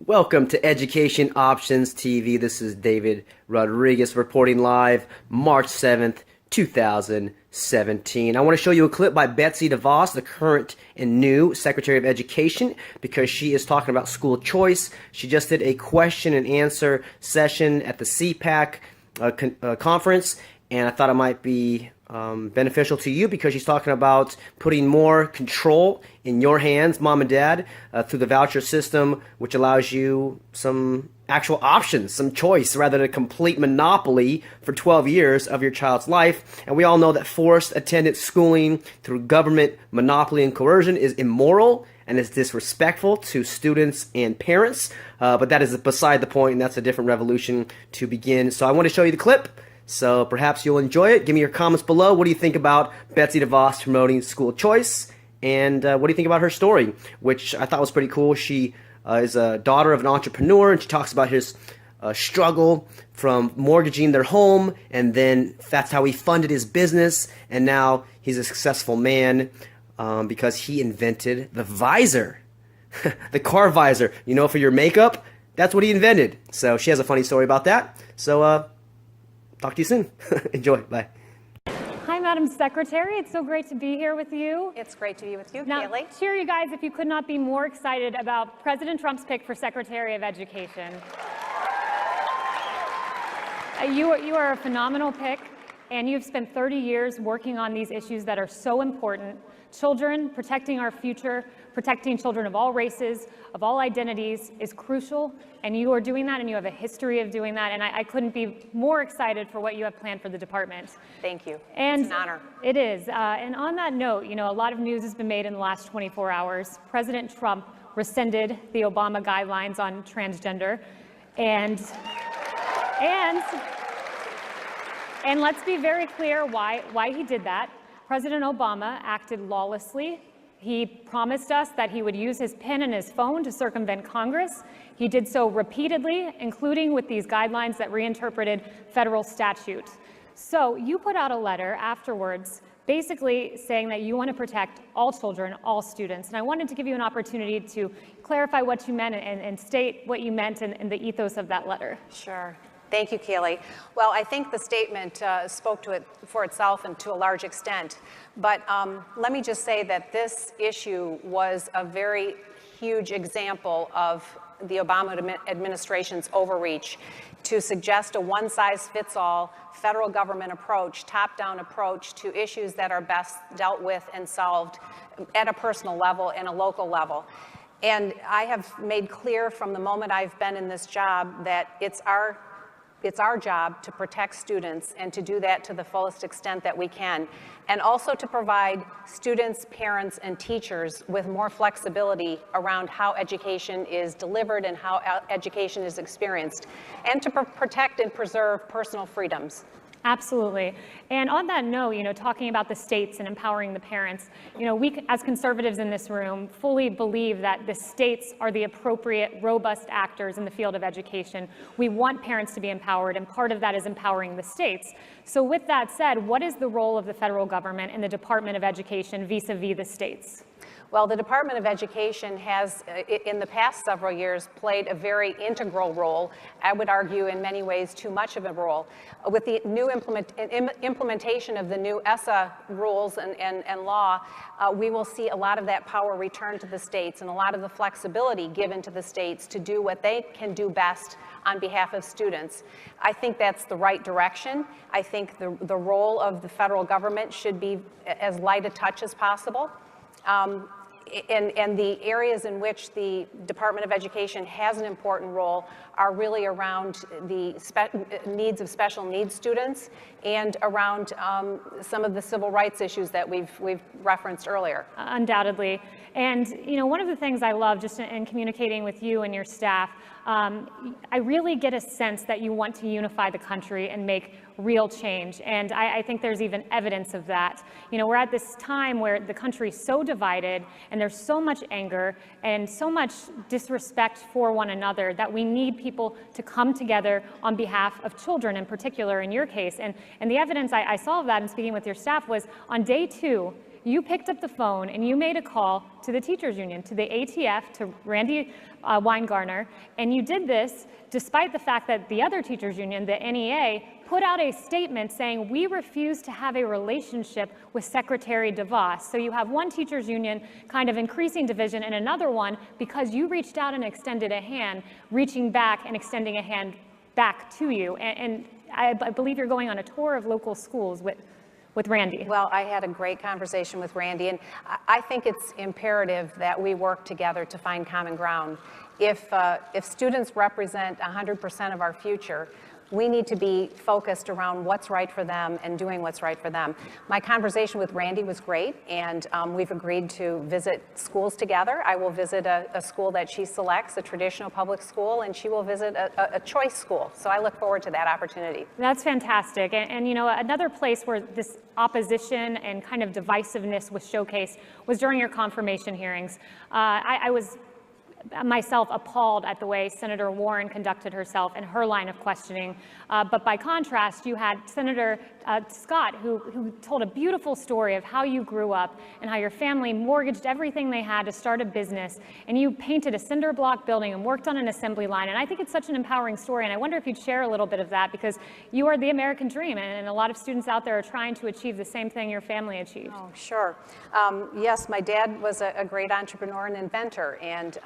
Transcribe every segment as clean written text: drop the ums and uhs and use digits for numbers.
Welcome to Education Options TV. This is David Rodriguez reporting live March 7th, 2017. I want to show you a clip by Betsy Devos, the current and new Secretary of Education, because she is talking about school choice. She just did a question and answer session at the CPAC conference, and I thought it might be beneficial to you because she's talking about putting more control in your hands, mom and dad, through the voucher system, which allows you some actual options, some choice, rather than a complete monopoly for 12 years of your child's life. And we all know that forced attendance schooling through government monopoly and coercion is immoral and is disrespectful to students and parents. But that is beside the point, and that's a different revolution to begin. So I want to show you the clip. So perhaps you'll enjoy it. Give me your comments below. What do you think about Betsy Devos promoting school choice? And what do you think about her story, which I thought was pretty cool? She is a daughter of an entrepreneur, and she talks about his struggle from mortgaging their home, and then that's how he funded his business, and now he's a successful man because he invented the visor, the car visor, you know, for your makeup. That's what he invented. So she has a funny story about that. So talk to you soon. Enjoy. Bye. Hi, Madam Secretary. It's so great to be here with you. It's great to be with you, Now, Kaylee. cheer you guys if you could not be more excited about President Trump's pick for Secretary of Education. You are a phenomenal pick, and you've spent 30 years working on these issues that are so important. Children, protecting our future, protecting children of all races, of all identities is crucial, and you are doing that, and you have a history of doing that, and I couldn't be more excited for what you have planned for the department. Thank you. And it's an honor. It is. And on that note, you know, a lot of news has been made in the last 24 hours. President Trump rescinded the Obama guidelines on transgender, and let's be very clear why he did that. President Obama acted lawlessly. He promised us that he would use his pen and his phone to circumvent Congress. He did so repeatedly, including with these guidelines that reinterpreted federal statute. So you put out a letter afterwards basically saying that you want to protect all children, all students. And I wanted to give you an opportunity to clarify what you meant and state what you meant in the ethos of that letter. Sure. Thank you, Kaylee. Well, I think the statement spoke to it for itself and to a large extent. But let me just say that this issue was a very huge example of the Obama administration's overreach to suggest a one-size-fits-all federal government approach, top-down approach to issues that are best dealt with and solved at a personal level and a local level. And I have made clear from the moment I've been in this job that it's our job to protect students and to do that to the fullest extent that we can, and also to provide students, parents, and teachers with more flexibility around how education is delivered and how education is experienced, and to protect and preserve personal freedoms. Absolutely. And on that note, you know, talking about the states and empowering the parents, you know, we as conservatives in this room fully believe that the states are the appropriate, robust actors in the field of education. We want parents to be empowered, and part of that is empowering the states. So with that said, what is the role of the federal government and the Department of Education vis-a-vis the states? Well, the Department of Education has, in the past several years, played a very integral role, I would argue in many ways too much of a role. With the new implementation of the new ESSA rules and law, we will see a lot of that power return to the states and a lot of the flexibility given to the states to do what they can do best on behalf of students. I think that's the right direction. I think the role of the federal government should be as light a touch as possible. And the areas in which the Department of Education has an important role are really around the needs of special needs students and around some of the civil rights issues that we've referenced earlier. Undoubtedly. And, you know, one of the things I love just in communicating with you and your staff, I really get a sense that you want to unify the country and make real change. And I think there's even evidence of that. You know, we're at this time where the country is so divided and there's so much anger and so much disrespect for one another that we need people to come together on behalf of children in particular in your case. And the evidence I saw of that in speaking with your staff was on day 2, you picked up the phone and you made a call to the teachers union, to the ATF, to Randy Weingartner, and you did this despite the fact that the other teachers union, the NEA, put out a statement saying we refuse to have a relationship with Secretary DeVos. So you have one teachers union kind of increasing division and another one because you reached out and extended a hand, reaching back and extending a hand back to you. And I believe you're going on a tour of local schools with Randy. Well, I had a great conversation with Randy, and I think it's imperative that we work together to find common ground. If students represent 100% of our future, we need to be focused around what's right for them and doing what's right for them. My conversation with Randy was great, and we've agreed to visit schools together. I will visit a school that she selects, a traditional public school, and she will visit a choice school. So I look forward to that opportunity. That's fantastic. And you know, another place where this opposition and kind of divisiveness was showcased was during your confirmation hearings. I was myself appalled at the way Senator Warren conducted herself and her line of questioning. But by contrast, you had Senator Scott, who told a beautiful story of how you grew up and how your family mortgaged everything they had to start a business. And you painted a cinder block building and worked on an assembly line. And I think it's such an empowering story. And I wonder if you'd share a little bit of that, because you are the American dream. And a lot of students out there are trying to achieve the same thing your family achieved. Oh, sure. Yes, my dad was a great entrepreneur and inventor. And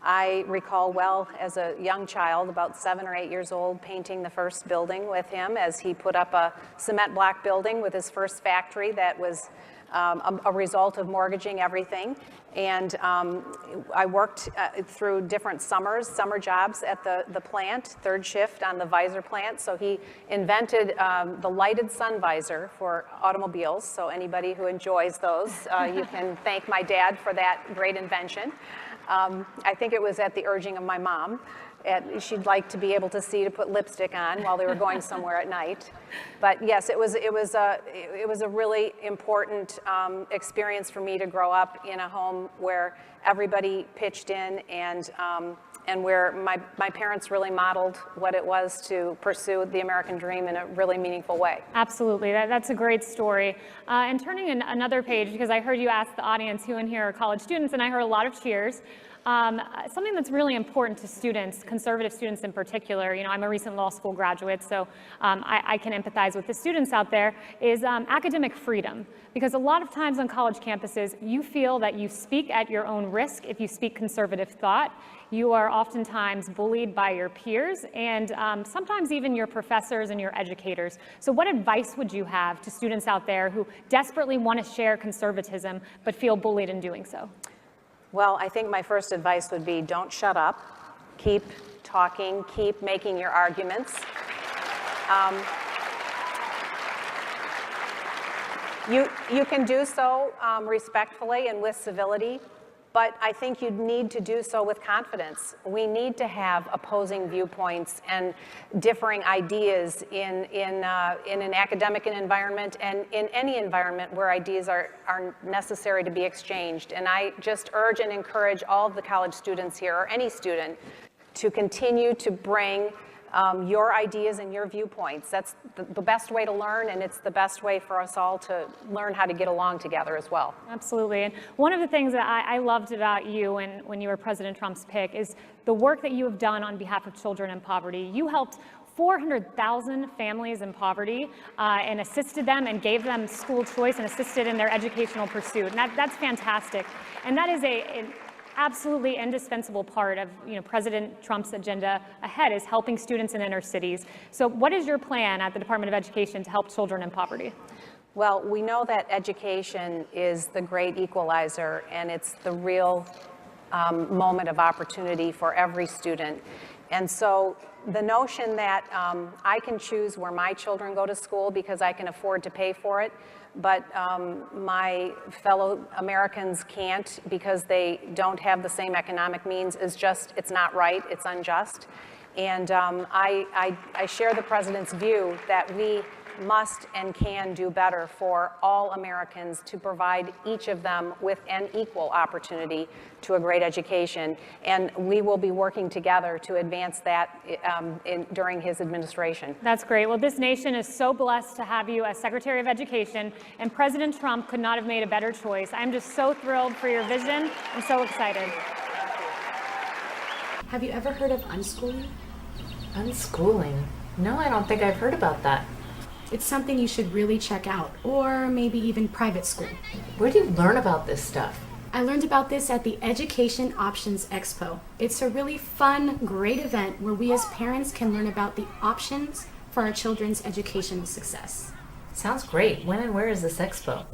I recall well as a young child, about 7 or 8 years old, painting the first building with him as he put up a cement block building with his first factory that was a result of mortgaging everything. And I worked through different summer jobs at the plant, third shift on the visor plant. So he invented the lighted sun visor for automobiles. So anybody who enjoys those, you can thank my dad for that great invention. I think it was at the urging of my mom. She'd like to be able to see to put lipstick on while they were going somewhere at night. But yes, it was a really important experience for me to grow up in a home where everybody pitched in and where my parents really modeled what it was to pursue the American dream in a really meaningful way. Absolutely, that's a great story. And turning in another page, because I heard you ask the audience who in here are college students, and I heard a lot of cheers. Something that's really important to students, conservative students in particular, you know, I'm a recent law school graduate, so I can empathize with the students out there, is academic freedom. Because a lot of times on college campuses, you feel that you speak at your own risk if you speak conservative thought. You are oftentimes bullied by your peers and sometimes even your professors and your educators. So what advice would you have to students out there who desperately want to share conservatism but feel bullied in doing so? Well, I think my first advice would be don't shut up. Keep talking, keep making your arguments. You can do so respectfully and with civility, but I think you need to do so with confidence. We need to have opposing viewpoints and differing ideas in an academic environment and in any environment where ideas are necessary to be exchanged. And I just urge and encourage all of the college students here, or any student, to continue to bring your ideas and your viewpoints. That's the best way to learn, and it's the best way for us all to learn how to get along together as well. Absolutely. And one of the things that I loved about you when you were President Trump's pick is the work that you have done on behalf of children in poverty. You helped 400,000 families in poverty and assisted them and gave them school choice and assisted in their educational pursuit. And that's fantastic. And that is an absolutely indispensable part of President Trump's agenda ahead, is helping students in inner cities. So what is your plan at the Department of Education to help children in poverty? Well, we know that education is the great equalizer, and it's the real moment of opportunity for every student. And so the notion that I can choose where my children go to school because I can afford to pay for it, but my fellow Americans can't because they don't have the same economic means, it's not right, it's unjust. And I share the president's view that we must and can do better for all Americans to provide each of them with an equal opportunity to a great education. And we will be working together to advance that during his administration. That's great. Well, this nation is so blessed to have you as Secretary of Education, and President Trump could not have made a better choice. I'm just so thrilled for your vision and so excited. Have you ever heard of unschooling? Unschooling? No, I don't think I've heard about that. It's something you should really check out, or maybe even private school. Where do you learn about this stuff? I learned about this at the Education Options Expo. It's a really fun, great event where we as parents can learn about the options for our children's educational success. Sounds great. When and where is this expo?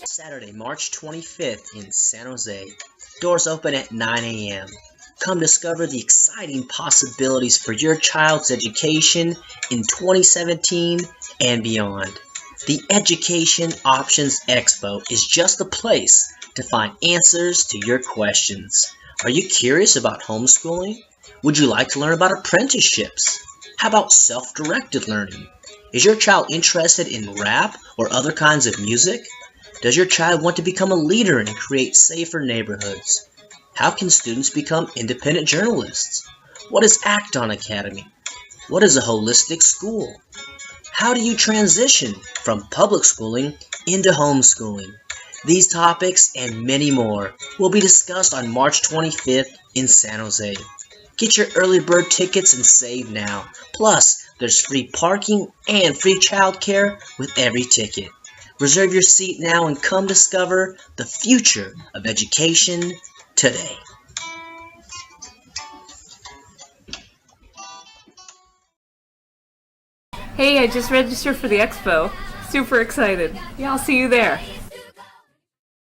Saturday, March 25th in San Jose. Doors open at 9 a.m. Come discover the exciting possibilities for your child's education in 2017 and beyond. The Education Options Expo is just a place to find answers to your questions. Are you curious about homeschooling? Would you like to learn about apprenticeships? How about self-directed learning? Is your child interested in rap or other kinds of music? Does your child want to become a leader and create safer neighborhoods? How can students become independent journalists? What is Acton Academy? What is a holistic school? How do you transition from public schooling into homeschooling? These topics and many more will be discussed on March 25th in San Jose. Get your early bird tickets and save now. Plus, there's free parking and free childcare with every ticket. Reserve your seat now and come discover the future of education today. Hey, I just registered for the expo. Super excited. Yeah, I'll see you there.